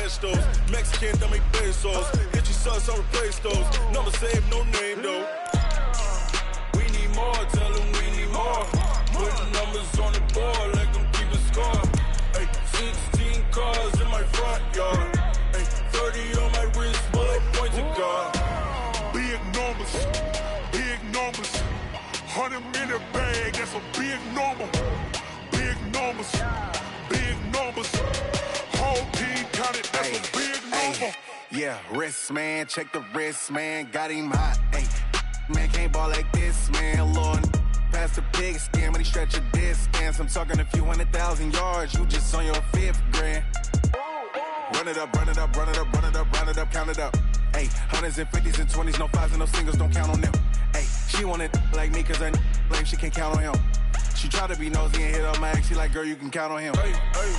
cash those. Mexican, dummy pesos. Get your sons, I'll replace those. Number save, no name though. We need more, tell them we need more. Putting numbers on the board, like them keep a score. Ay, 16 cars in my front yard. Ay, 30 on my wrist, bullet point to God. Big numbers, big numbers. 100 minute bag, that's a big number. Big numbers, big numbers. Whole team counted, that's a big number. Yeah, wrist man, check the wrist man, got him hot. Ay, man can't ball like this, man. Lord, past the pig skin when he stretch a distance. I'm talking a few 100,000 yards, you just on your 5th grand. Run it up, run it up, run it up, run it up, run it up, count it up. Ay, hundreds and 50s and 20s, no 5s and no singles, don't count on them. Ay, she want it like me, cause her blame, she can't count on him. She try to be nosy and hit up my ex, she like, girl, you can count on him. Hey, hey,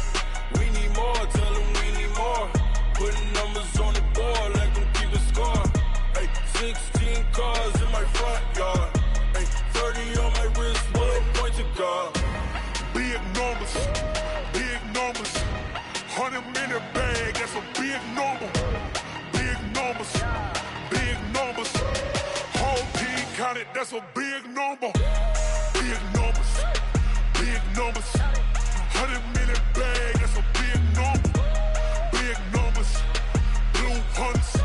we need more, tell them we need more. Putting numbers on the board, like them keep a score. Hey, 16 cars in my front yard. Hey, 30 on my wrist, bullet point to God. Big numbers, big numbers. 100 minute bag, that's a big number. Big numbers, big numbers. Whole team counted, that's a big number. Big numbers, big numbers. 100 minute bag, that's a big number. Big numbers, blue hunts.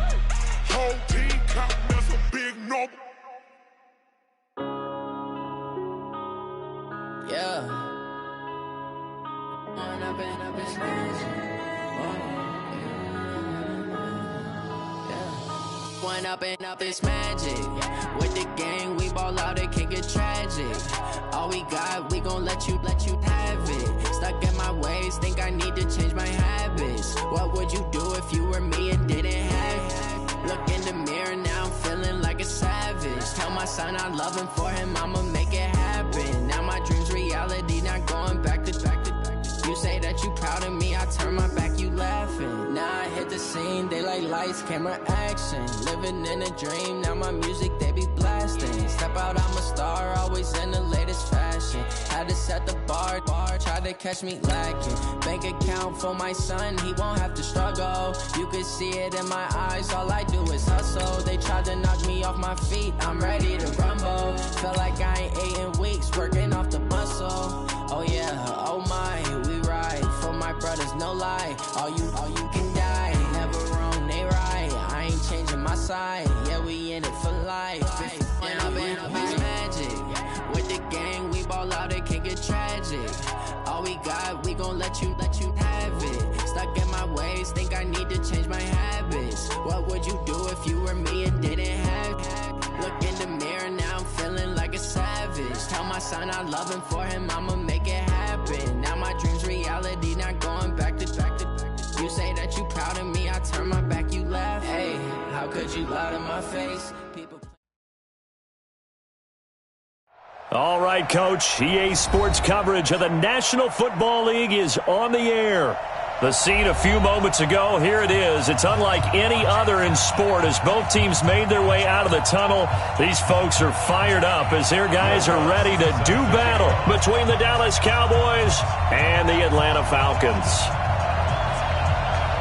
Whole team counting, that's a big number. Yeah. One up and up is magic. With the gang, we ball out, it can get tragic. All we got, we gon' let you have it. Stuck in my ways, think I need to change my habits. What would you do if you were me and didn't have it? Look in the mirror, now I'm feeling like a savage. Tell my son I love him, for him I'ma make it happen. Now my dream's reality, not going back to. You say that you proud of me, I turn my back, you laughing. Now I hit the scene, they like lights, camera, action. Living in a dream, now my music, they be blasting. Step out, I'm a star, always in the latest fashion. Had to set the bar, try to catch me lacking. Bank account for my son, he won't have to struggle. You can see it in my eyes, all I do is hustle. They tried to knock me off my feet, I'm ready to rumble. Felt like I ain't ate in weeks, working off the muscle. Oh yeah, oh my, we ride for my brothers, no lie. All you can die, never wrong, they right. I ain't changing my side, yeah, we in it for life. When up and up is magic. With the gang, we ball out, it can get tragic. All we got, we gon' let you have it. Stuck in my ways, think I need to change my habits. What would you do if you were me and didn't have it? Look in the mirror, now I'm feeling like a savage. Tell my son I love him, for him I'ma make it happen. Now my dream's reality, not going back to. You say that you proud of me, I turn my back, you laugh. Hey, how could you lie to my face? People. All right, Coach. EA Sports coverage of the National Football League is on the air. The scene a few moments ago, here it is. It's unlike any other in sport as both teams made their way out of the tunnel. These folks are fired up as their guys are ready to do battle between the Dallas Cowboys and the Atlanta Falcons.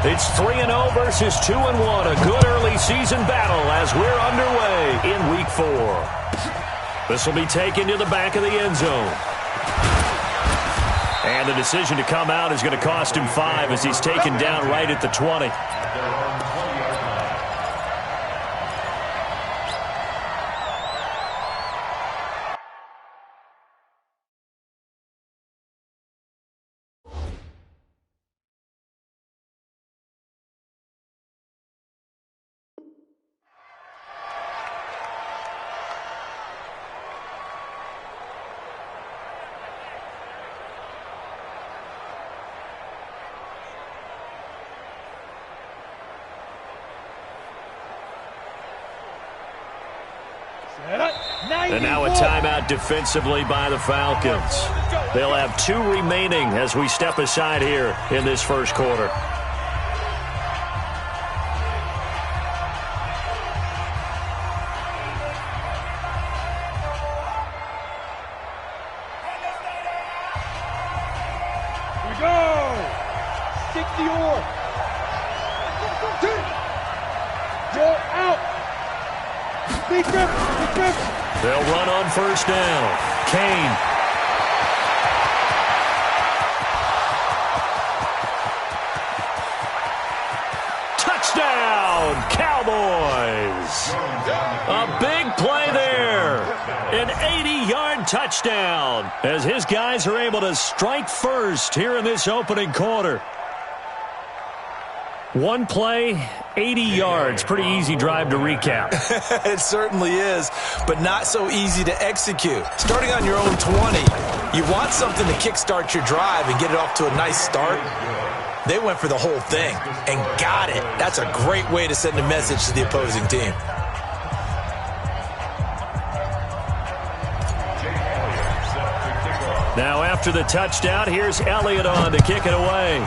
It's 3-0 versus 2-1, a good early season battle as we're underway in Week 4. This will be taken to the back of the end zone. And the decision to come out is going to cost him 5 as he's taken down right at the 20. And now a timeout defensively by the Falcons. They'll have 2 remaining as we step aside here in this first quarter. Here we go. 60-or. They'll run on first down. Kane. Touchdown, Cowboys. A big play there. An 80-yard touchdown as his guys are able to strike first here in this opening quarter. One play, 80 yards. Pretty easy drive to recap. It certainly is, but not so easy to execute. Starting on your own 20, you want something to kickstart your drive and get it off to a nice start. They went for the whole thing and got it. That's a great way to send a message to the opposing team. Now after the touchdown, here's Elliott on to kick it away.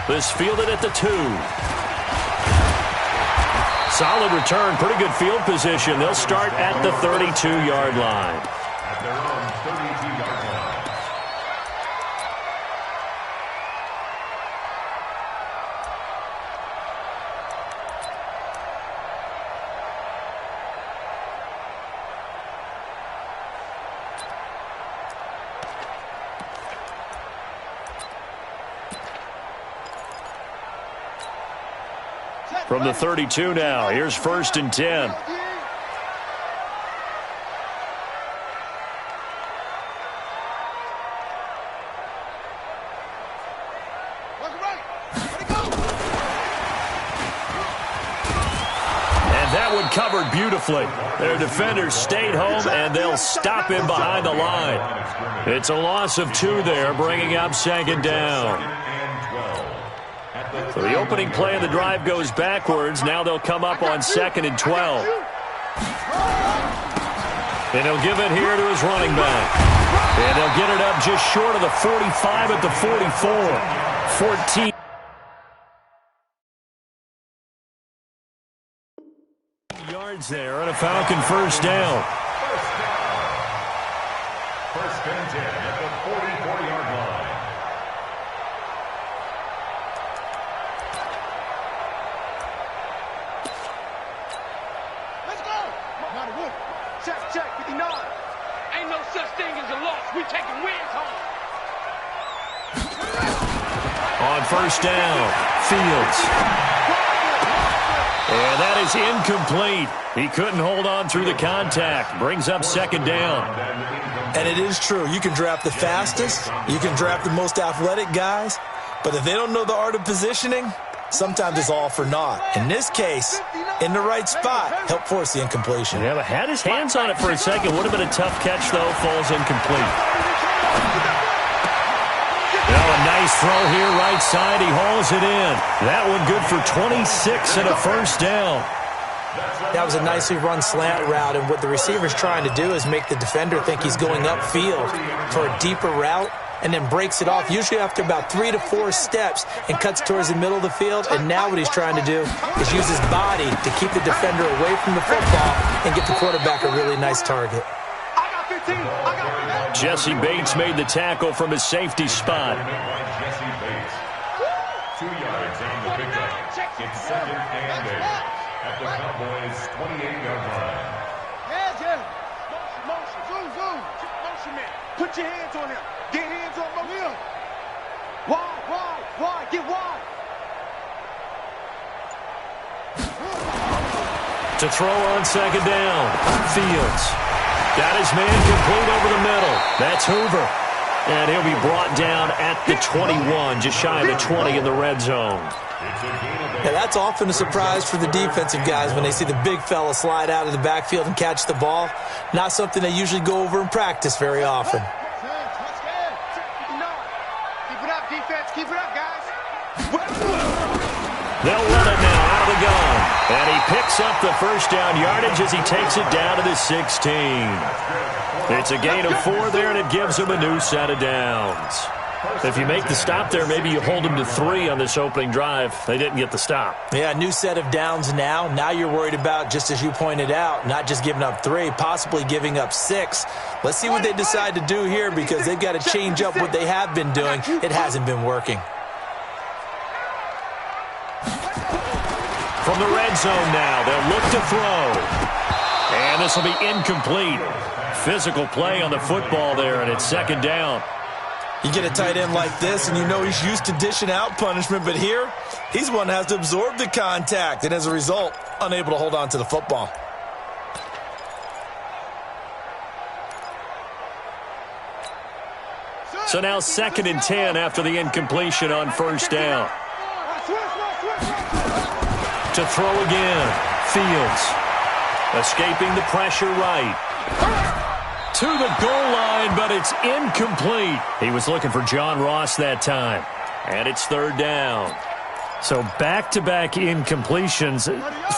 This fielded at the 2. Solid return, pretty good field position. They'll start at the 32-yard line. At their own 32-yard line. From the 32 now, here's 1st and 10. And that one covered beautifully. Their defenders stayed home, and they'll stop him behind the line. It's a loss of 2 there, bringing up 2nd down. So the opening play of the drive goes backwards. Now they'll come up on 2nd and 12. And he'll give it here to his running back. And they'll get it up just short of the 45 at the 44. 14 yards there on a Falcon first down. First and 10 at the 44-yard line. Check, 59. Ain't no such thing as a loss. We taking wins home. On first down, Fields. And that is incomplete. He couldn't hold on through the contact. Brings up 2nd down. And it is true. You can draft the fastest. You can draft the most athletic guys. But if they don't know the art of positioning, sometimes it's all for naught. In this case, in the right spot, help force the incompletion. Yeah, but had his hands on it for a second. Would have been a tough catch, though. Falls incomplete. Well, a nice throw here, right side. He hauls it in. That one good for 26 and a first down. That was a nicely run slant route, and what the receiver's trying to do is make the defender think he's going upfield for a deeper route, and then breaks it off, usually after about 3 to 4 steps, and cuts towards the middle of the field. And now what he's trying to do is use his body to keep the defender away from the football and get the quarterback a really nice target. Jesse Bates made the tackle from his safety spot. Jesse Bates. 2 yards on the pickup. It's 2nd and 8 at the Cowboys' 28-yard line. Motion, zoom. Motion, man. Put your hands on him. Get hands on him. Wide. Get wide. To throw on 2nd down. Fields. Got his man complete over the middle. That's Hoover. And he'll be brought down at the 21, just shy of the 20 in the red zone. Now, that's often a surprise for the defensive guys when they see the big fella slide out of the backfield and catch the ball. Not something they usually go over in practice very often. Keep it up, guys. They'll run it now out of the gun. And he picks up the first down yardage as he takes it down to the 16. It's a gain of 4 there, and it gives him a new set of downs. If you make the stop there, maybe you hold him to 3 on this opening drive. They didn't get the stop. Yeah, new set of downs now. Now you're worried about, just as you pointed out, not just giving up 3, possibly giving up 6. Let's see what they decide to do here, because they've got to change up what they have been doing. It hasn't been working. From the red zone now, they'll look to throw. And this will be incomplete. Physical play on the football there, and it's second down. You get a tight end like this, and you know he's used to dishing out punishment, but here, he's one that has to absorb the contact, and as a result, unable to hold on to the football. So now 2nd and 10 after the incompletion on first down. To throw again. Fields. Escaping the pressure right. To the goal line, but it's incomplete. He was looking for John Ross that time. And it's 3rd down. So back-to-back incompletions.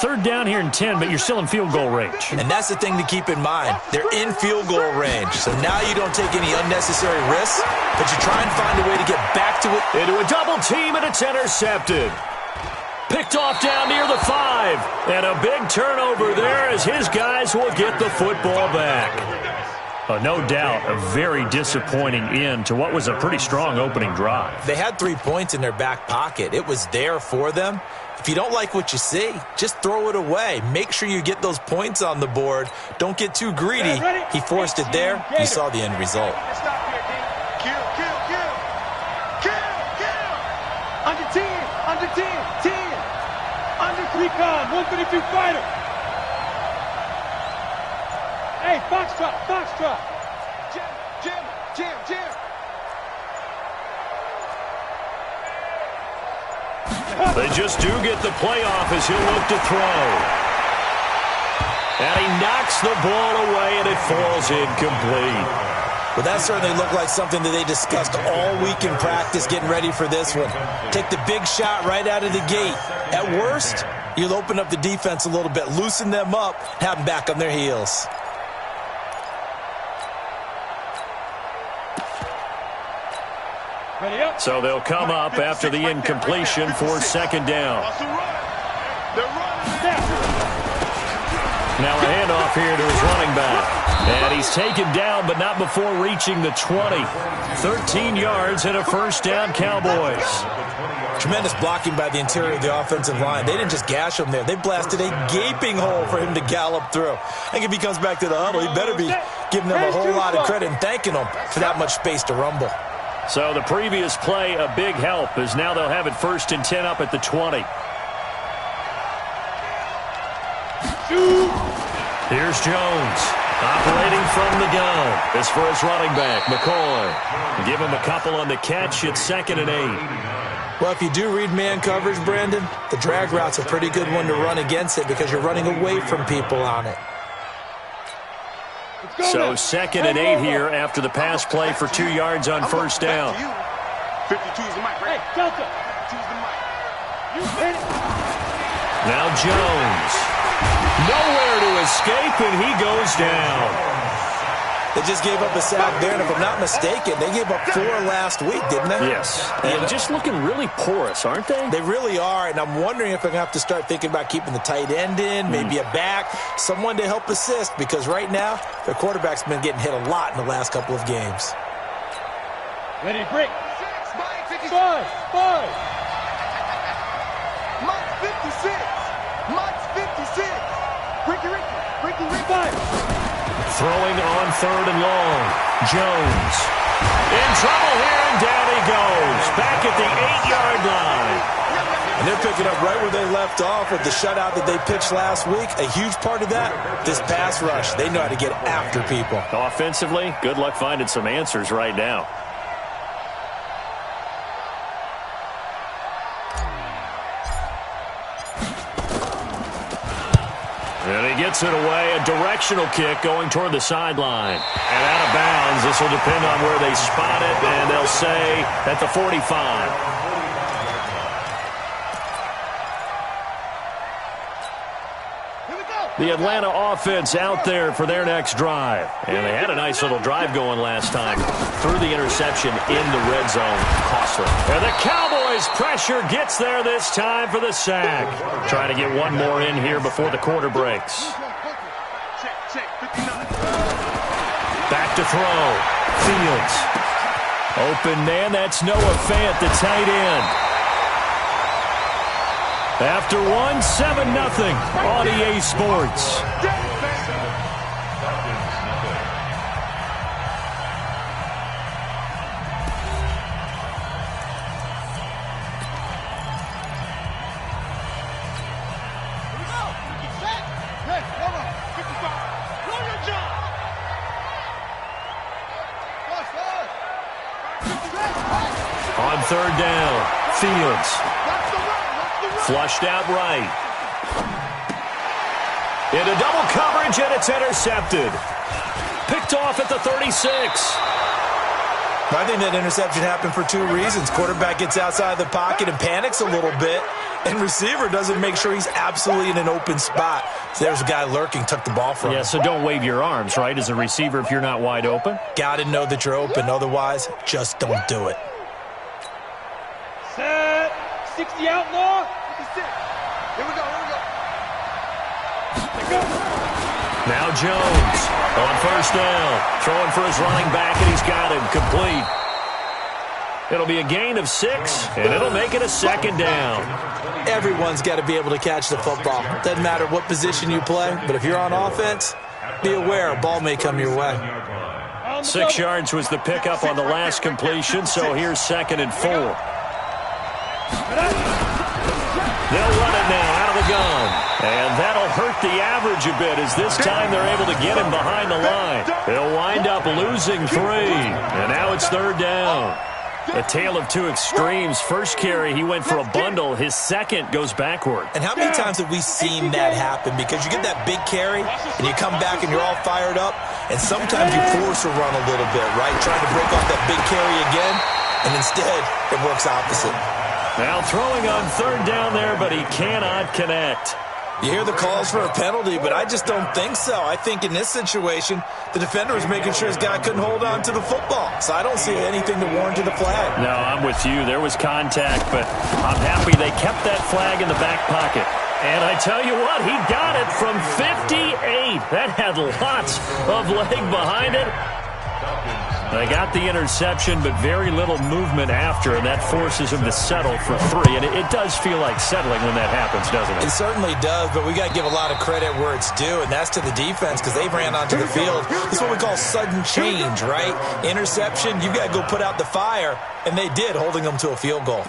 3rd down here and 10, but you're still in field goal range. And that's the thing to keep in mind. They're in field goal range. So now you don't take any unnecessary risks, but you try and find a way to get back to it. Into a double team, and it's intercepted. Picked off down near the 5. And a big turnover there as his guys will get the football back. No doubt a very disappointing end to what was a pretty strong opening drive. They had 3 points in their back pocket. It was there for them. If you don't like what you see, just throw it away. Make sure you get those points on the board. Don't get too greedy. He forced it there. You saw the end result. Under 10, under 10, 10. Under 3 pound, 132 fighter. Hey, foxtrot, foxtrot. Jam. They just do get the playoff as he'll look to throw. And he knocks the ball away, and it falls incomplete. Well, that certainly looked like something that they discussed all week in practice getting ready for this one. Take the big shot right out of the gate. At worst, you'll open up the defense a little bit, loosen them up, have them back on their heels. So they'll come up after the incompletion for 2nd down. Now a handoff here to his running back. And he's taken down, but not before reaching the 20. 13 yards and a 1st down, Cowboys. Tremendous blocking by the interior of the offensive line. They didn't just gash him there. They blasted a gaping hole for him to gallop through. I think if he comes back to the huddle, he better be giving them a whole lot of credit and thanking them for that much space to rumble. So the previous play, a big help, as now they'll have it 1st and 10 up at the 20. Here's Jones, operating from the gun. This for his running back, McCoy. Give him a couple on the catch. It's 2nd and 8. Well, if you do read man coverage, Brandon, the drag route's a pretty good one to run against it because you're running away from people on it. So 2nd and 8 here after the pass play for 2 yards on 1st down. 52's the mic, right? Hey, Delta. 52's the mic. You hit it. Now Jones. Nowhere to escape, and he goes down. They just gave up a sack there, and if I'm not mistaken, they gave up 4 last week, didn't they? Yes. And just looking really porous, aren't they? They really are, and I'm wondering if they're going to have to start thinking about keeping the tight end in, maybe a back, someone to help assist, because right now, their quarterback's been getting hit a lot in the last couple of games. Ready to break. 5. Mike's 56. Mike's 56. Ricky. 5. Throwing on 3rd and long. Jones. In trouble here, and down he goes. Back at the 8-yard line. And they're picking up right where they left off with the shutout that they pitched last week. A huge part of that, this pass rush. They know how to get after people. Offensively, good luck finding some answers right now. And he gets it away, a directional kick going toward the sideline. And out of bounds, this will depend on where they spot it, and they'll say at the 45. The Atlanta offense out there for their next drive. And they had a nice little drive going last time. Through the interception in the red zone. Costly. And the Cowboys pressure gets there this time for the sack. Trying to get one more in here before the quarter breaks. Back to throw. Fields. Open man, that's Noah Fant, the tight end. After one, 7-0 on EA Sports. On third down, Fields. Flushed out right. Into double coverage, and it's intercepted. Picked off at the 36. I think that interception happened for two reasons. Quarterback gets outside of the pocket and panics a little bit, and receiver doesn't make sure he's absolutely in an open spot. So there's a guy lurking, took the ball from him. Yeah, so don't wave your arms, right, as a receiver if you're not wide open? Got to know that you're open. Otherwise, just don't do it. Set. 60 outlaw. 56. Here we go. Now Jones on first down. Throwing for his running back, and he's got him complete. It'll be a gain of 6, and it'll make it a second down. Everyone's got to be able to catch the football. Doesn't matter what position you play, but if you're on offense, be aware a ball may come your way. 6 yards was the pickup on the last completion, so here's 2nd and 4. They'll run it now out of the gun. And that'll hurt the average a bit as this time they're able to get him behind the line. They'll wind up losing 3. And now it's third down. A tale of two extremes. First carry, he went for a bundle. His second goes backward. And how many times have we seen that happen? Because you get that big carry, and you come back and you're all fired up, and sometimes you force a run a little bit, right? Trying to break off that big carry again, and instead it works opposite. Now throwing on third down there, but he cannot connect. You hear the calls for a penalty, but I just don't think so. I think in this situation, the defender was making sure his guy couldn't hold on to the football. So I don't see anything to warrant the flag. No, I'm with you. There was contact, but I'm happy they kept that flag in the back pocket. And I tell you what, he got it from 58. That had lots of leg behind it. They got the interception, but very little movement after, and that forces him to settle for 3. And it does feel like settling when that happens, doesn't it? It certainly does, but we got to give a lot of credit where it's due, and that's to the defense because they ran onto the field. This is what we call sudden change, right? Interception, you got to go put out the fire, and they did, holding them to a field goal.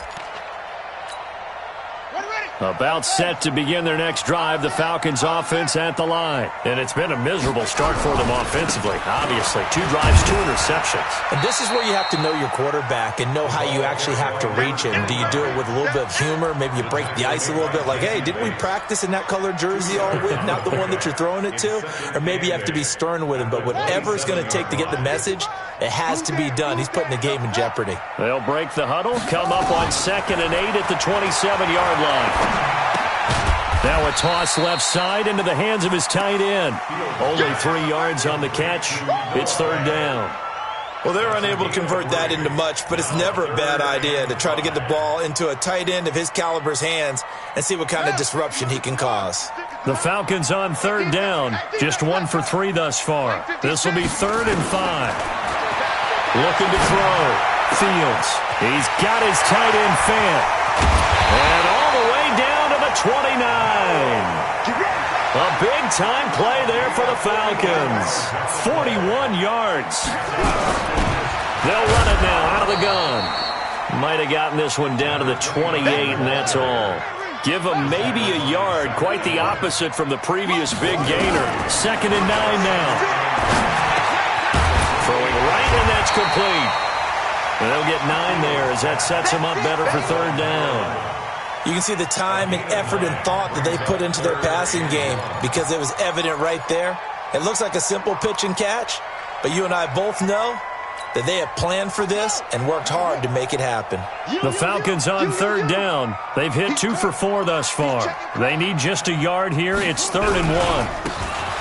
About set to begin their next drive, the Falcons offense at the line. And it's been a miserable start for them offensively, obviously. 2 drives, 2 interceptions. And this is where you have to know your quarterback and know how you actually have to reach him. Do you do it with a little bit of humor? Maybe you break the ice a little bit like, hey, didn't we practice in that colored jersey all week, not the one that you're throwing it to? Or maybe you have to be stern with him. But whatever it's going to take to get the message, it has to be done. He's putting the game in jeopardy. They'll break the huddle, come up on 2nd and 8 at the 27-yard line. Now a toss left side into the hands of his tight end. Only 3 yards on the catch. It's third down. Well, they're unable to convert that into much, but it's never a bad idea to try to get the ball into a tight end of his caliber's hands and see what kind of disruption he can cause. The Falcons on third down. Just 1 for 3 thus far. This will be 3rd and 5. Looking to throw. Fields. He's got his tight end fan. And all the way down to the 29. A big-time play there for the Falcons. 41 yards. They'll run it now out of the gun. Might have gotten this one down to the 28, and that's all. Give them maybe a yard. Quite the opposite from the previous big gainer. 2nd and 9 now. Throwing right, and that's complete. And they'll get 9 there as that sets them up better for third down. You can see the time and effort and thought that they put into their passing game because it was evident right there. It looks like a simple pitch and catch, but you and I both know that they have planned for this and worked hard to make it happen. The Falcons on third down. They've hit 2 for 4 thus far. They need just a yard here. It's 3rd and 1.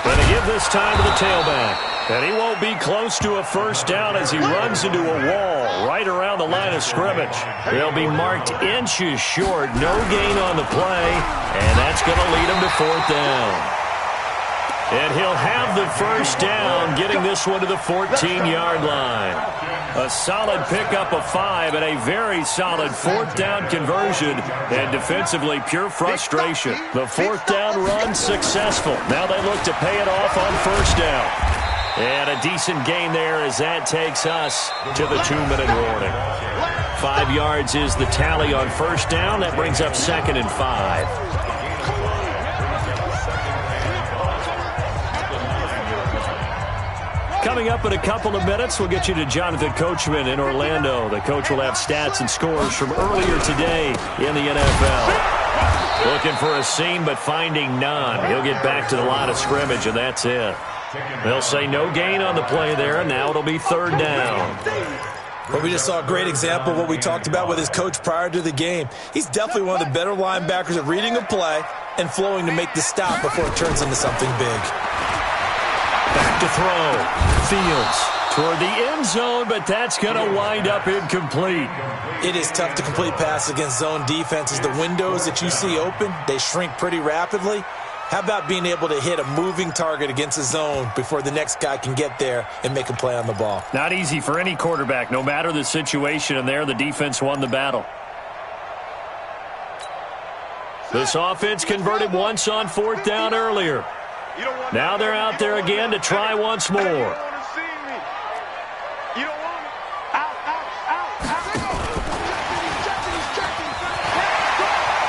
Going to give this time to the tailback. And he won't be close to a first down as he runs into a wall right around the line of scrimmage. They'll be marked inches short. No gain on the play, and that's going to lead him to 4th down. And he'll have the first down, getting this one to the 14-yard line. A solid pickup of 5 and a very solid fourth down conversion. And defensively, pure frustration. The fourth down run successful. Now they look to pay it off on first down. And a decent gain there as that takes us to the 2-minute warning. 5 yards is the tally on first down. That brings up 2nd and 5. Coming up in a couple of minutes, we'll get you to Jonathan Coachman in Orlando. The coach will have stats and scores from earlier today in the NFL. Looking for a seam, but finding none. He'll get back to the line of scrimmage, and that's it. They'll say no gain on the play there, and now it'll be 3rd down. Well, we just saw a great example of what we talked about with his coach prior to the game. He's definitely one of the better linebackers at reading a play and flowing to make the stop before it turns into something big. Back to throw. Fields toward the end zone, but that's going to wind up incomplete. It is tough to complete passes against zone defenses. The windows that you see open, they shrink pretty rapidly. How about being able to hit a moving target against a zone before the next guy can get there and make a play on the ball? Not easy for any quarterback, no matter the situation, and there the defense won the battle. This offense converted once on 4th down earlier. Now they're out there again to try once more.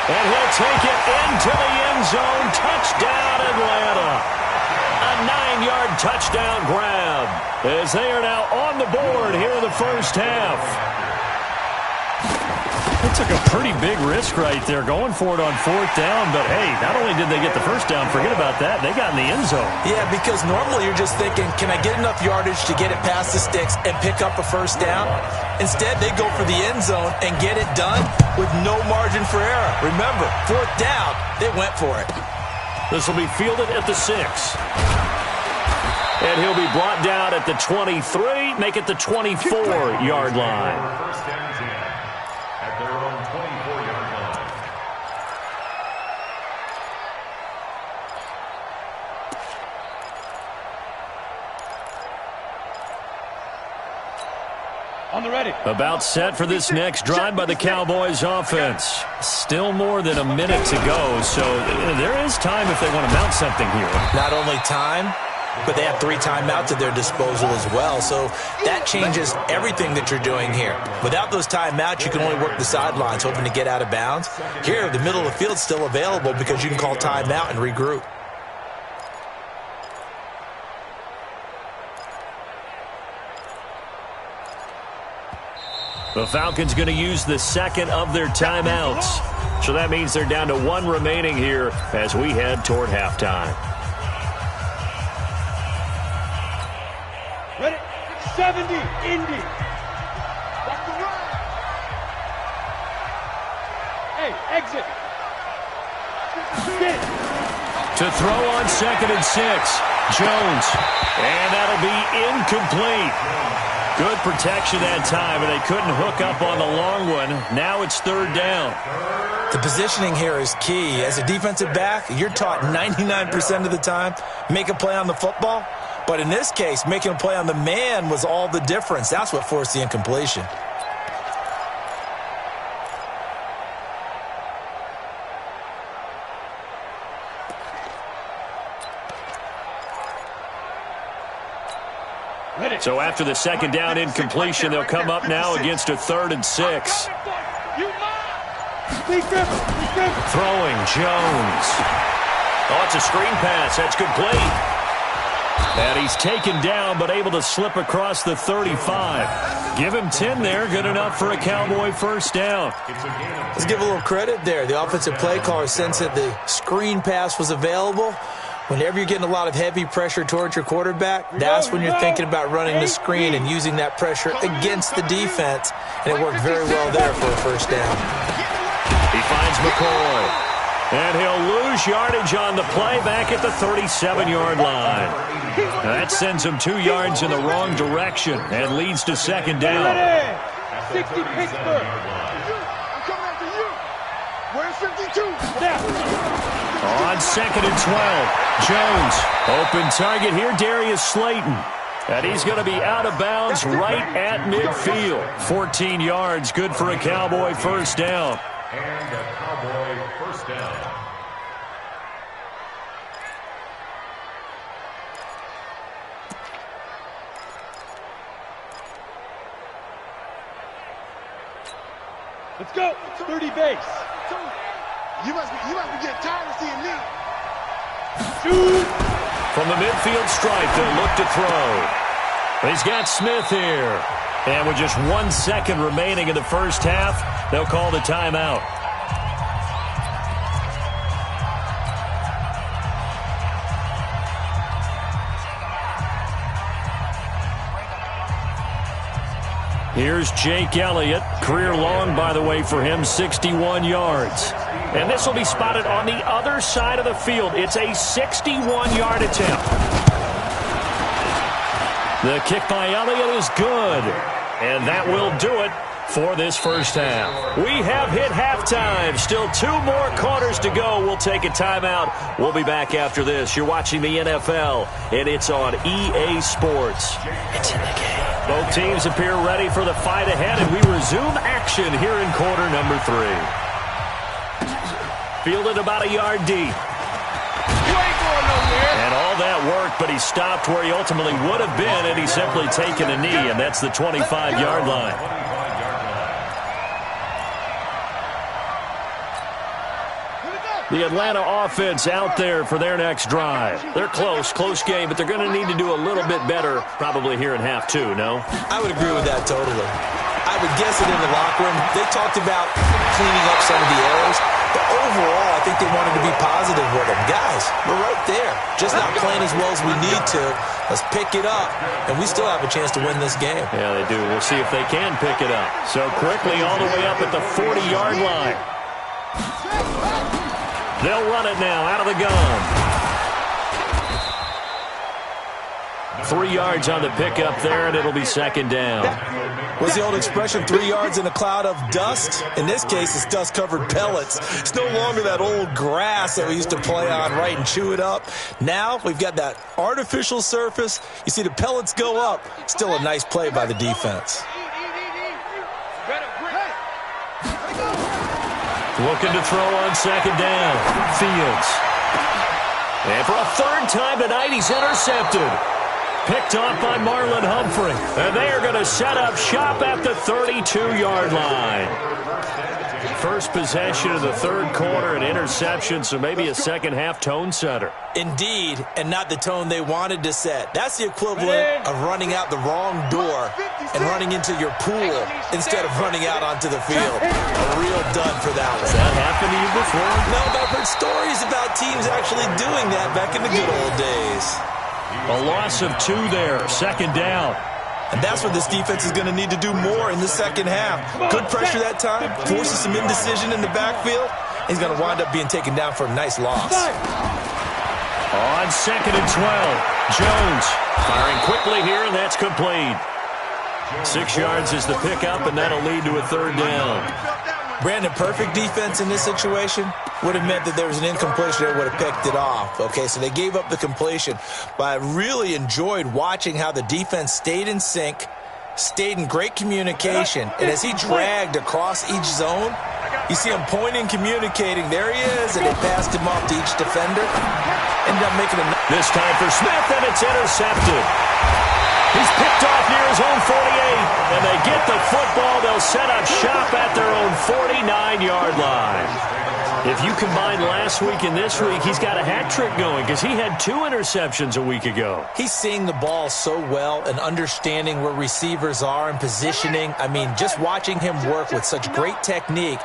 And he'll take it into the end zone. Touchdown, Atlanta. A 9-yard touchdown grab as they are now on the board here in the first half. They took a pretty big risk right there going for it on 4th down. But, hey, not only did they get the first down, forget about that, they got in the end zone. Yeah, because normally you're just thinking, can I get enough yardage to get it past the sticks and pick up a first down? Instead, they go for the end zone and get it done with no margin for error. Remember, 4th down, they went for it. This will be fielded at the 6. And he'll be brought down at the 23, make it the 24-yard line. On the ready. About set for this next drive by the Cowboys offense. Still more than a minute to go, so there is time if they want to mount something here. Not only time, but they have 3 timeouts at their disposal as well, so that changes everything that you're doing here. Without those timeouts, you can only work the sidelines, hoping to get out of bounds. Here, the middle of the field's still available because you can call timeout and regroup. The Falcons going to use the 2nd of their timeouts. So that means they're down to 1 remaining here as we head toward halftime. Ready? 70, Indy. Hey, exit. Get. To throw on 2nd and 6. Jones. And that'll be incomplete. Good protection that time, and they couldn't hook up on the long one. Now it's 3rd down. The positioning here is key. As a defensive back, you're taught 99% of the time, make a play on the football. But in this case, making a play on the man was all the difference. That's what forced the incompletion. So after the 2nd down incompletion, they'll come up now against a 3rd and 6. Throwing, Jones. Oh, it's a screen pass. That's complete. And he's taken down, but able to slip across the 35. Give him 10 there. Good enough for a Cowboy first down. Let's give a little credit there. The offensive play caller sensed that the screen pass was available. Whenever you're getting a lot of heavy pressure towards your quarterback, that's when you're thinking about running the screen and using that pressure against the defense. And it worked very well there for a first down. He finds McCoy. And he'll lose yardage on the play back at the 37-yard line. That sends him 2 yards in the wrong direction and leads to 2nd down. 60 Pittsburgh. Where's 52? On 2nd and 12, Jones. Open target here, Darius Slayton. And he's going to be out of bounds right at midfield. 14 yards, good for a Cowboy first down. And a Cowboy first down. Let's go. 30 base. You must be getting tired of seeing me. Shoot. From the midfield stripe, they'll look to throw. He's got Smith here. And with just 1 second remaining in the first half, they'll call the timeout. Here's Jake Elliott. Career long, by the way, for him, 61 yards. And this will be spotted on the other side of the field. It's a 61-yard attempt. The kick by Elliott is good. And that will do it for this first half. We have hit halftime. Still 2 more quarters to go. We'll take a timeout. We'll be back after this. You're watching the NFL, and it's on EA Sports. It's in the game. Both teams appear ready for the fight ahead, and we resume action here in quarter number 3. Fielded about a yard deep. And all that worked, but he stopped where he ultimately would have been, and he's simply taken a knee, and that's the 25-yard line. The Atlanta offense out there for their next drive. They're close game, but they're going to need to do a little bit better probably here in half 2, no? I would agree with that totally. I would guess it in the locker room. They talked about cleaning up some of the errors, but overall, I think they wanted to be positive with them. Guys, we're right there. Just not playing as well as we need to. Let's pick it up, and we still have a chance to win this game. Yeah, they do. We'll see if they can pick it up. So quickly all the way up at the 40-yard line. They'll run it now out of the gun. 3 yards on the pickup there, and it'll be second down. What's the old expression, 3 yards in a cloud of dust? In this case, it's dust-covered pellets. It's no longer that old grass that we used to play on, right, and chew it up. Now we've got that artificial surface. You see the pellets go up. Still a nice play by the defense. Looking to throw on second down. Fields. And for a third time tonight, he's intercepted. Picked off by Marlon Humphrey. And they are going to set up shop at the 32-yard line. First possession of the third quarter, an interception, so maybe a second-half tone setter. Indeed, and not the tone they wanted to set. That's the equivalent of running out the wrong door and running into your pool instead of running out onto the field. A real dud for that one. Has that happened to you before? No, but I've heard stories about teams actually doing that back in the good old days. A loss of 2 there, second down. And that's what this defense is going to need to do more in the second half. Good pressure that time, forces some indecision in the backfield. He's going to wind up being taken down for a nice loss. On second and 12, Jones firing quickly here, and that's complete. 6 yards is the pickup, and that'll lead to a third down. Brandon, perfect defense in this situation would have meant that there was an incompletion that would have picked it off. Okay, so they gave up the completion. But I really enjoyed watching how the defense stayed in sync, stayed in great communication. And as he dragged across each zone, you see him pointing, communicating. There he is, and they passed him off to each defender. Ended up making a... This time for Smith, and it's intercepted. He's picked off near his own 48, and they get the football. They'll set up shop at their own 49-yard line. If you combine last week and this week, he's got a hat trick going because he had 2 interceptions a week ago. He's seeing the ball so well and understanding where receivers are and positioning. I mean, just watching him work with such great technique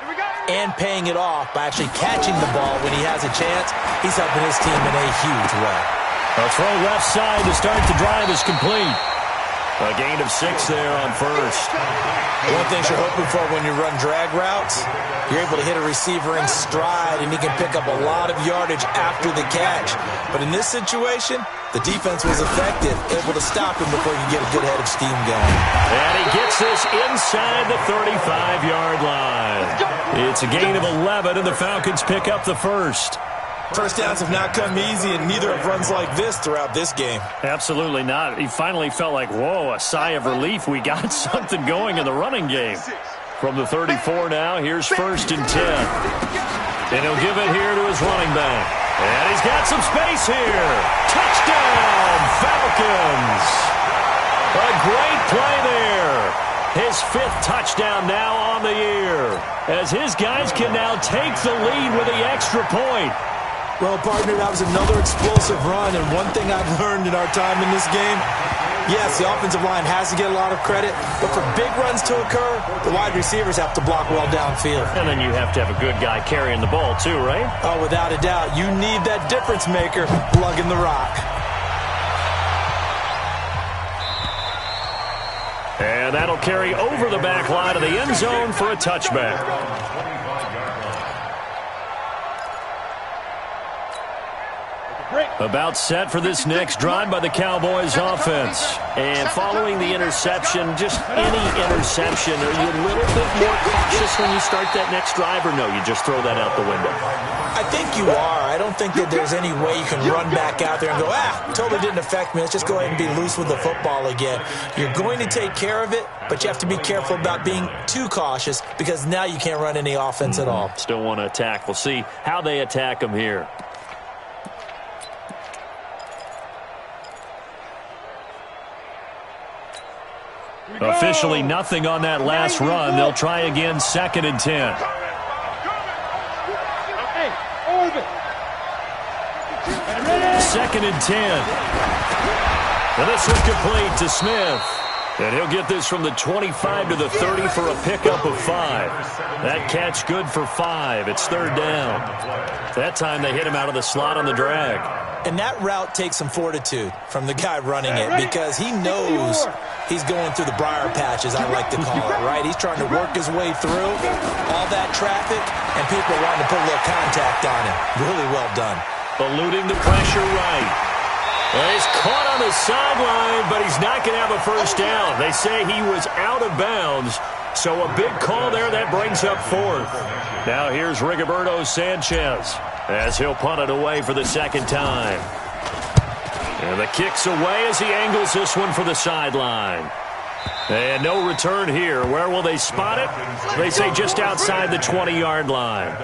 and paying it off by actually catching the ball when he has a chance, he's helping his team in a huge way. A throw left side to start the drive is complete. A gain of 6 there on first. One thing you're hoping for when you run drag routes, you're able to hit a receiver in stride, and he can pick up a lot of yardage after the catch. But in this situation, the defense was effective, able to stop him before you get a good head of steam going. And he gets this inside the 35-yard line. It's a gain of 11, and the Falcons pick up the first. First downs have not come easy, and neither have runs like this throughout this game. Absolutely not. He finally felt like, whoa, a sigh of relief. We got something going in the running game. From the 34 now, here's 1st and 10. And he'll give it here to his running back. And he's got some space here. Touchdown, Falcons. A great play there. His 5th touchdown now on the year, as his guys can now take the lead with the extra point. Well, partner, that was another explosive run, and one thing I've learned in our time in this game, yes, the offensive line has to get a lot of credit, but for big runs to occur, the wide receivers have to block well downfield. And then you have to have a good guy carrying the ball too, right? Oh, without a doubt. You need that difference maker lugging the rock. And that'll carry over the back line of the end zone for a touchback. About set for this next drive by the Cowboys offense. And following the interception, just any interception, are you a little bit more cautious when you start that next drive, or no, you just throw that out the window? I think you are. I don't think that there's any way you can run back out there and go, totally didn't affect me. Let's just go ahead and be loose with the football again. You're going to take care of it, but you have to be careful about being too cautious, because now you can't run any offense at all. Still want to attack. We'll see how they attack them here. Officially nothing on that last run. They'll try again, 2nd and 10. Second and 10. And this one complete to Smith. And he'll get this from the 25 to the 30 for a pickup of 5. That catch good for 5. It's 3rd down. That time they hit him out of the slot on the drag. And that route takes some fortitude from the guy running it, because he knows he's going through the briar patch, as I like to call it, right? He's trying to work his way through all that traffic, and people are wanting to put a little contact on him. Really well done. Eluding the pressure right. Well, he's caught on the sideline, but he's not going to have a first down. They say he was out of bounds, so a big call there. That brings up 4th. Now here's Rigoberto Sanchez, as he'll punt it away for the 2nd time. And the kick's away as he angles this one for the sideline. And no return here. Where will they spot it? They say just outside the 20-yard line.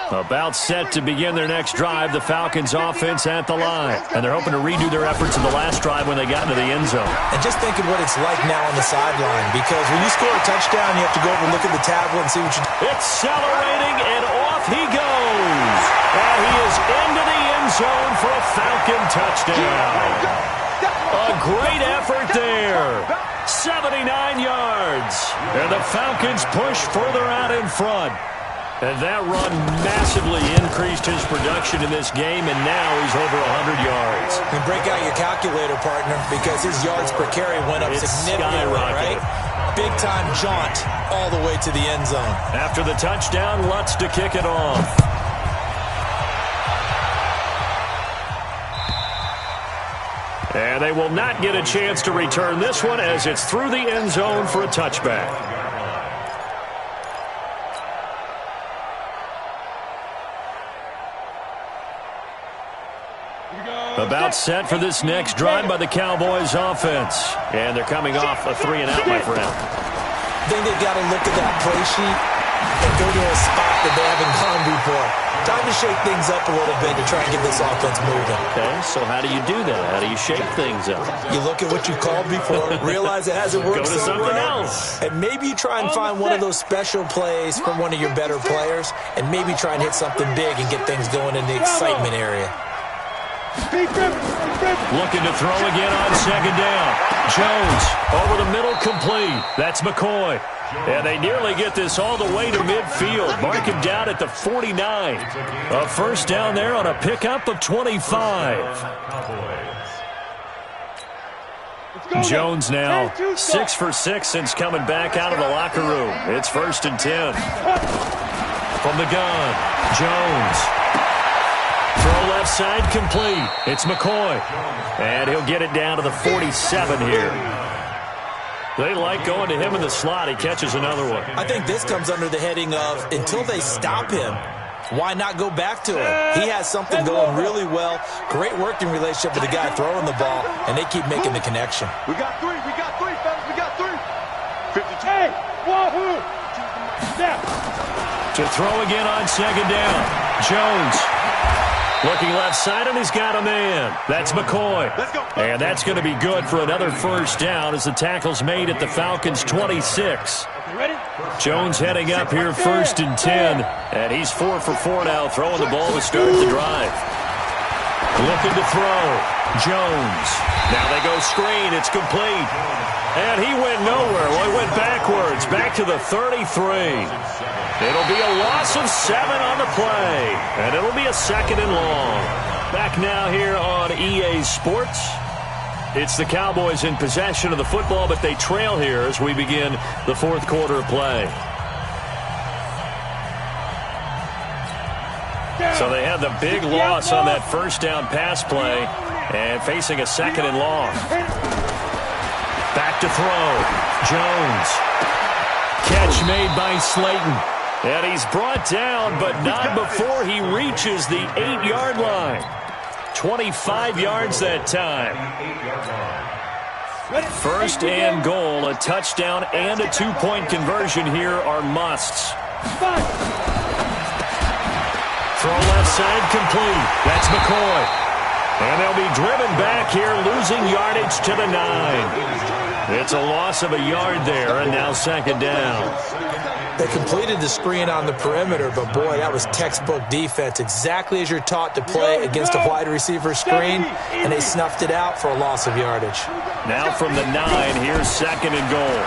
About set to begin their next drive, the Falcons offense at the line. And they're hoping to redo their efforts in the last drive when they got into the end zone. And just thinking what it's like now on the sideline, because when you score a touchdown, you have to go over and look at the tablet and see what you do. Accelerating, and off he goes. And he is into the end zone for a Falcon touchdown. A great effort there. 79 yards. And the Falcons push further out in front. And that run massively increased his production in this game, and now he's over 100 yards. And break out your calculator, partner, because his yards per carry went up significantly, right? Big-time jaunt all the way to the end zone. After the touchdown, Lutz to kick it off. And they will not get a chance to return this one, as it's through the end zone for a touchback. About set for this next drive by the Cowboys offense. And they're coming off a 3-and-out, my friend. I think they've got to look at that play sheet and go to a spot that they haven't gone before. Time to shake things up a little bit to try and get this offense moving. Okay, so how do you do that? How do you shake things up? You look at what you called before, realize it hasn't worked so something well, else. And maybe you try and find one of those special plays from one of your better players, and maybe try and hit something big and get things going in the excitement area. Looking to throw again on 2nd down. Jones over the middle, complete. That's McCoy. And they nearly get this all the way to midfield. Mark him down at the 49. A first down there on a pickup of 25. Jones now 6 for 6 since coming back out of the locker room. It's 1st and 10. From the gun, Jones. Throw left side, complete. It's McCoy. And he'll get it down to the 47 here. They like going to him in the slot. He catches another one. I think this comes under the heading of until they stop him, why not go back to him? He has something going really well. Great working relationship with the guy throwing the ball, and they keep making the connection. We got three, fellas, we got three. 52. Hey, wahoo! Snap. To throw again on second down. Jones looking left side, and he's got a man. That's McCoy. And that's going to be good for another first down as the tackle's made at the Falcons' 26. Jones heading up here, 1st and 10. And he's 4 for 4 now, throwing the ball to start the drive. Looking to throw. Jones. Now they go screen. It's complete. And he went nowhere. Well, he went backwards. Back to the 33. It'll be a loss of 7 on the play. And it'll be a 2nd and long. Back now here on EA Sports. It's the Cowboys in possession of the football, but they trail here as we begin the 4th quarter of play. So they had the big loss on that first down pass play and facing a 2nd and long. Back to throw. Jones. Catch made by Slayton. And he's brought down, but not before he reaches the 8-yard line. 25 yards that time. 1st and goal, a touchdown and a 2-point conversion here are musts. Throw left side complete. That's McCoy. And they'll be driven back here, losing yardage to the 9. It's a loss of a yard there, and now 2nd down. They completed the screen on the perimeter, but boy, that was textbook defense. Exactly as you're taught to play against a wide receiver screen, and they snuffed it out for a loss of yardage. Now from the 9, here's 2nd and goal.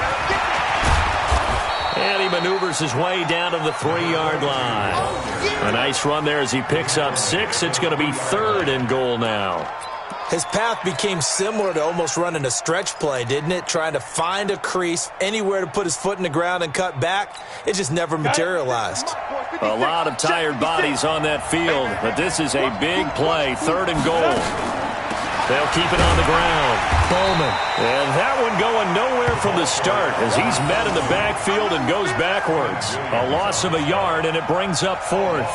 And he maneuvers his way down to the 3-yard line. A nice run there as he picks up 6. It's going to be 3rd and goal now. His path became similar to almost running a stretch play, didn't it? Trying to find a crease, anywhere to put his foot in the ground and cut back. It just never materialized. A lot of tired bodies on that field, but this is a big play, 3rd and goal. They'll keep it on the ground. Bowman. And that one going nowhere from the start as he's met in the backfield and goes backwards. A loss of a yard, and it brings up 4th.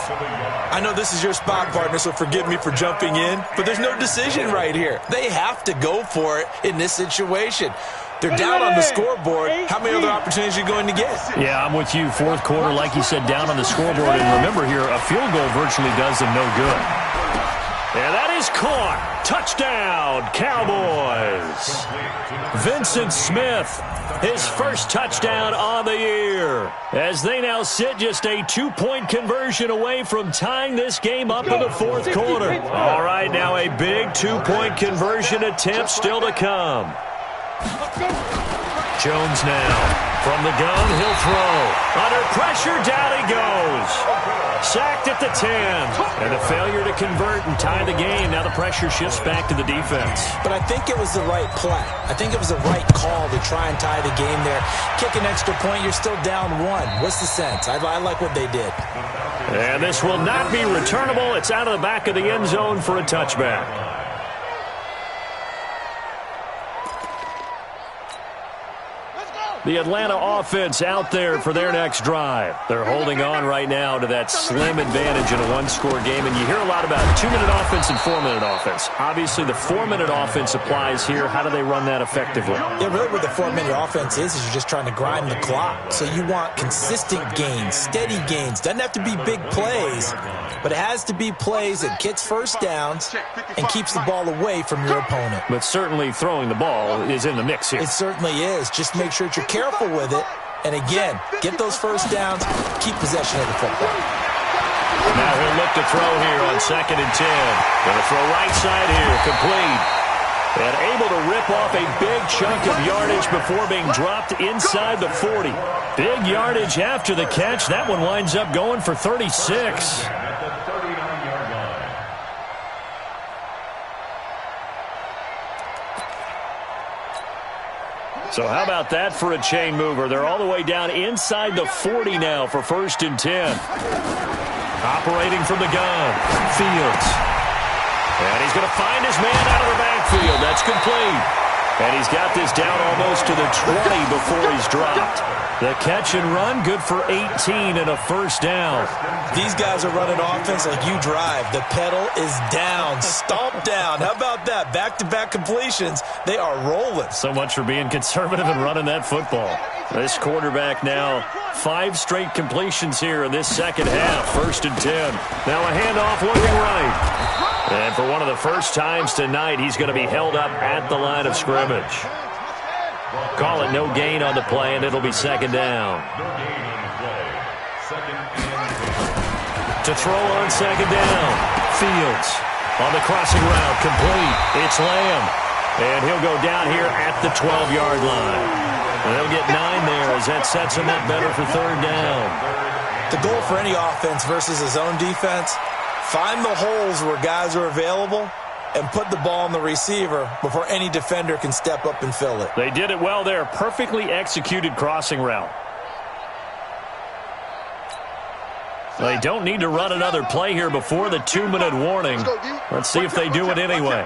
I know this is your spot, partner, so forgive me for jumping in, but there's no decision right here. They have to go for it in this situation. They're down on the scoreboard. How many other opportunities are you going to get? Yeah, I'm with you. 4th quarter, like you said, down on the scoreboard. And remember here, a field goal virtually does them no good. And that is caught. Touchdown, Cowboys. Vincent Smith, his first touchdown on the year. As they now sit just a 2-point conversion away from tying this game up in the 4th quarter. All right, now a big 2-point conversion attempt still to come. Jones now. From the gun, he'll throw. Under pressure, down he goes. Sacked at the 10. And a failure to convert and tie the game. Now the pressure shifts back to the defense. But I think it was the right play. I think it was the right call to try and tie the game there. Kick an extra point, you're still down 1. What's the sense? I like what they did. And this will not be returnable. It's out of the back of the end zone for a touchback. The Atlanta offense out there for their next drive. They're holding on right now to that slim advantage in a 1-score game. And you hear a lot about 2-minute offense and 4-minute offense. Obviously, the 4-minute offense applies here. How do they run that effectively? Yeah, really what the 4-minute offense is you're just trying to grind the clock. So you want consistent gains, steady gains. Doesn't have to be big plays, but it has to be plays that gets first downs and keeps the ball away from your opponent. But certainly throwing the ball is in the mix here. It certainly is. Just make sure that you're careful with it. And again, get those first downs, keep possession of the football. Now he'll look to throw here on 2nd and 10. Going to throw right side here, complete. And able to rip off a big chunk of yardage before being dropped inside the 40. Big yardage after the catch. That one winds up going for 36. So how about that for a chain mover? They're all the way down inside the 40 now for 1st and 10. Operating from the gun, Fields. And he's going to find his man out of the backfield. That's complete. And he's got this down almost to the 20 before he's dropped. The catch and run, good for 18 and a first down. These guys are running offense like you drive. The pedal is down, stomp down. How about that? Back-to-back completions. They are rolling. So much for being conservative and running that football. This quarterback now 5 straight completions here in this second half. 1st and 10. Now a handoff looking right. And for one of the first times tonight, he's going to be held up at the line of scrimmage. Call it no gain on the play, and it'll be 2nd down. To throw on 2nd down. Fields on the crossing route, complete. It's Lamb. And he'll go down here at the 12-yard line. And they'll get 9 there as that sets him up better for 3rd down. The goal for any offense versus his own defense, find the holes where guys are available and put the ball on the receiver before any defender can step up and fill it. They did it well there. Perfectly executed crossing route. They don't need to run another play here before the 2-minute warning. Let's see if they do it anyway.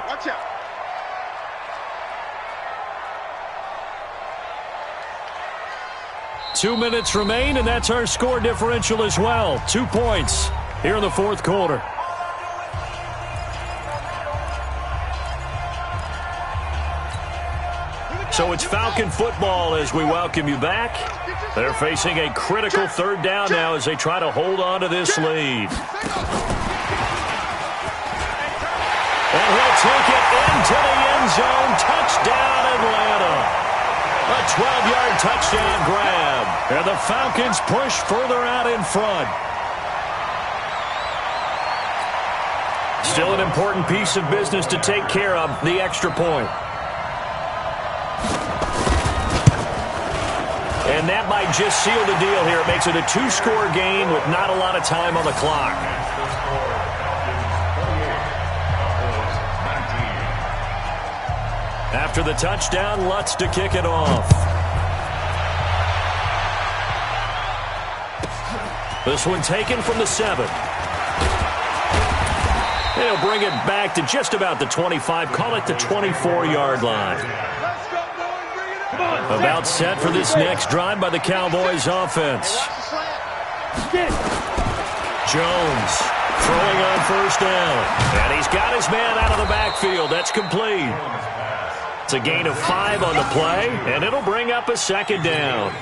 2 minutes remain, and that's our score differential as well. 2 points here in the 4th quarter. So it's Falcon football as we welcome you back. They're facing a critical 3rd down now as they try to hold on to this lead. And he'll take it into the end zone. Touchdown, Atlanta. A 12-yard touchdown grab. And the Falcons push further out in front. Still an important piece of business to take care of, the extra point. And that might just seal the deal here. It makes it a 2-score game with not a lot of time on the clock. After the touchdown, Lutz to kick it off. This one taken from the 7. They'll bring it back to just about the 25. Call it the 24-yard line. About set for this next drive by the Cowboys offense. Jones throwing on 1st down. And he's got his man out of the backfield. That's complete. It's a gain of 5 on the play, and it'll bring up a 2nd down.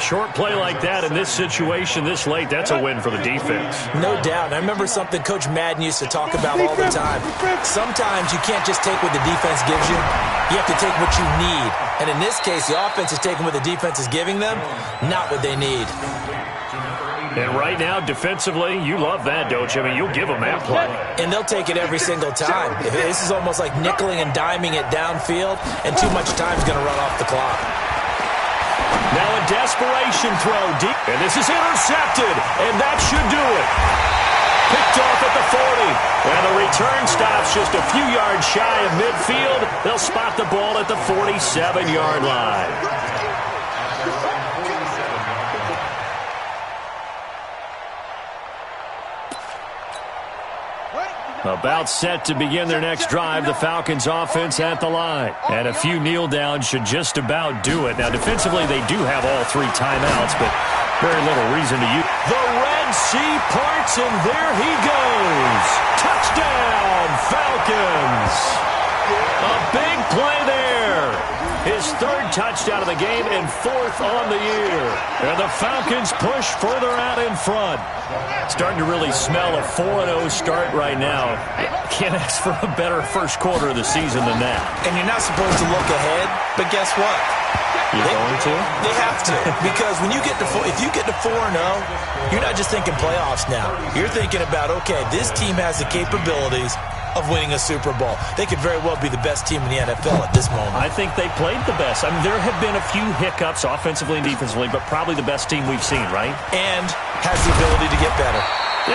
Short play like that in this situation this late, that's a win for the defense. No doubt. I remember something Coach Madden used to talk about all the time. Sometimes you can't just take what the defense gives you. You have to take what you need. And in this case, the offense is taking what the defense is giving them, not what they need. And right now, defensively, you love that, don't you? I mean, you'll give them that play. And they'll take it every single time. This is almost like nickeling and diming it downfield, and too much time is going to run off the clock. Now a desperation throw deep. And this is intercepted, and that should do it. Picked off at the 40. And the return stops just a few yards shy of midfield. They'll spot the ball at the 47-yard line. About set to begin their next drive, the Falcons offense at the line. And a few kneel downs should just about do it. Now, defensively, they do have all 3 timeouts, but very little reason to use. The Red Sea parts, and there he goes. Touchdown, Falcons. A big play there. His 3rd touchdown of the game and 4th on the year. And the Falcons push further out in front. Starting to really smell a 4-0 start right now. Can't ask for a better first quarter of the season than that. And you're not supposed to look ahead, but guess what? You're going to? They have to. Because when you get to if you get to 4-0, you're not just thinking playoffs now. You're thinking about, okay, this team has the capabilities of winning a Super Bowl. They could very well be the best team in the NFL at this moment. I think they played the best. I mean, there have been a few hiccups offensively and defensively, but probably the best team we've seen, right? And has the ability to get better.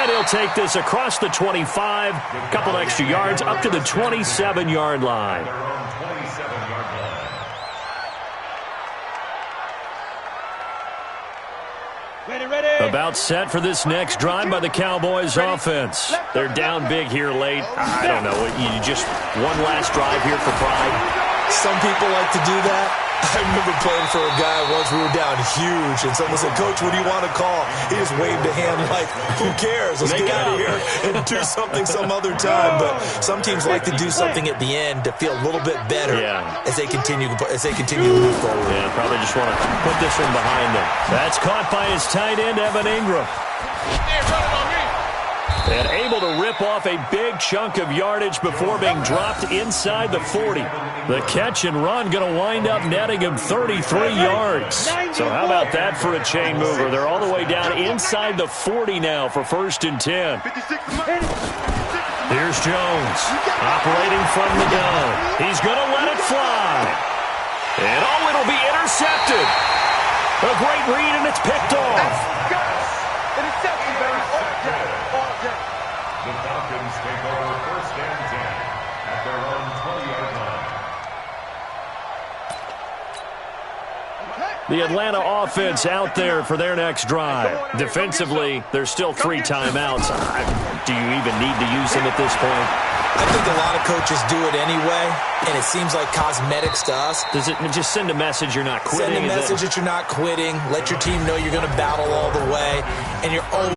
And he'll take this across the 25, a couple extra yards, up to the 27-yard line. About set for this next drive by the Cowboys offense. They're down big here late. I don't know. You just one last drive here for pride. Some people like to do that. I remember playing for a guy once. We were down huge, and someone said, "Coach, what do you want to call?" He just waved a hand like, "Who cares? Let's get out of here and do something some other time." But some teams like to do something at the end to feel a little bit better as they continue to move forward. Yeah, probably just want to put this one behind them. That's caught by his tight end, Evan Ingram. And able to rip off a big chunk of yardage before being dropped inside the 40. The catch and run going to wind up netting him 33 yards. So how about that for a chain mover? They're all the way down inside the 40 now for 1st and 10. Here's Jones operating from the gun. He's going to let it fly. And it'll be intercepted. A great read, and it's picked off. Interception, baby. The Falcons take over 1st and 10 at their own 20-yard line. The Atlanta offense out there for their next drive. Defensively, there's still 3 timeouts. Do you even need to use them at this point? I think a lot of coaches do it anyway, and it seems like cosmetics to us. Does it just send a message you're not quitting? Send a message that you're not quitting. Let your team know you're going to battle all the way, and you're always